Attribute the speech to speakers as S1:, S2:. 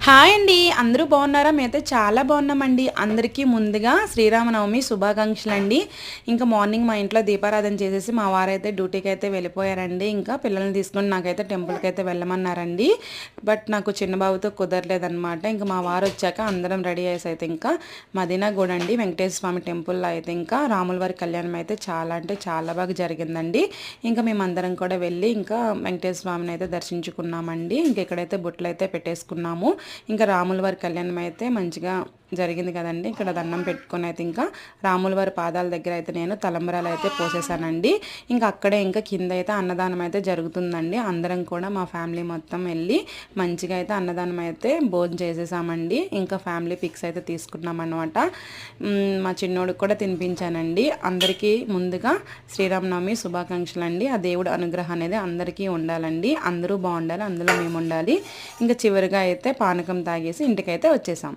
S1: Hi అండి. అందరూ బాగున్నారా? మేమైతే చాలా బాగున్నామండి. అందరికీ ముందుగా శ్రీరామనవమి శుభాకాంక్షలండి. ఇంకా మార్నింగ్ మా ఇంట్లో దీపారాధన చేసేసి మా వారైతే డ్యూటీకి అయితే వెళ్ళిపోయారండి. ఇంకా పిల్లల్ని తీసుకొని నాకైతే టెంపుల్కి అయితే వెళ్ళమన్నారండి. బట్ నాకు చిన్న బాబుతో కుదరలేదనమాట. ఇంకా మా వారు వచ్చాక అందరం రెడీ అయ్యేసి అయితే ఇంకా మదీనాగూడ అండి వెంకటేశ్వర స్వామి టెంపుల్లో అయితే ఇంకా రాముల వారి కళ్యాణం అయితే చాలా అంటే చాలా బాగా జరిగిందండి. ఇంకా మేమందరం కూడా వెళ్ళి ఇంకా వెంకటేశ్వర స్వామిని అయితే దర్శించుకున్నామండి. ఇంకా ఇక్కడైతే బుట్టలు అయితే పెట్టేసుకున్నాము. ఇంకా రాముల వారి కళ్యాణం అయితే మంచిగా జరిగింది కదండి. ఇక్కడ దండం పెట్టుకొని అయితే ఇంకా రాముల వారి పాదాల దగ్గర అయితే నేను తలంబరాలు అయితే పోసేసానండి. ఇంకా అక్కడే ఇంకా కింద అయితే అన్నదానం అయితే జరుగుతుందండి. అందరం కూడా మా ఫ్యామిలీ మొత్తం వెళ్ళి మంచిగా అయితే అన్నదానం అయితే భోజనం చేసేసామండి. ఇంకా ఫ్యామిలీ పిక్స్ అయితే తీసుకున్నాం అనమాట. మా చిన్నోడికి కూడా తినిపించానండి. అందరికీ ముందుగా శ్రీరామనవమి శుభాకాంక్షలు అండి. ఆ దేవుడు అనుగ్రహం అనేది అందరికీ ఉండాలండి. అందరూ బాగుండాలి, అందులో మేము ఉండాలి. ఇంకా చివరిగా అయితే పానకం తాగేసి ఇంటికైతే వచ్చేసాం.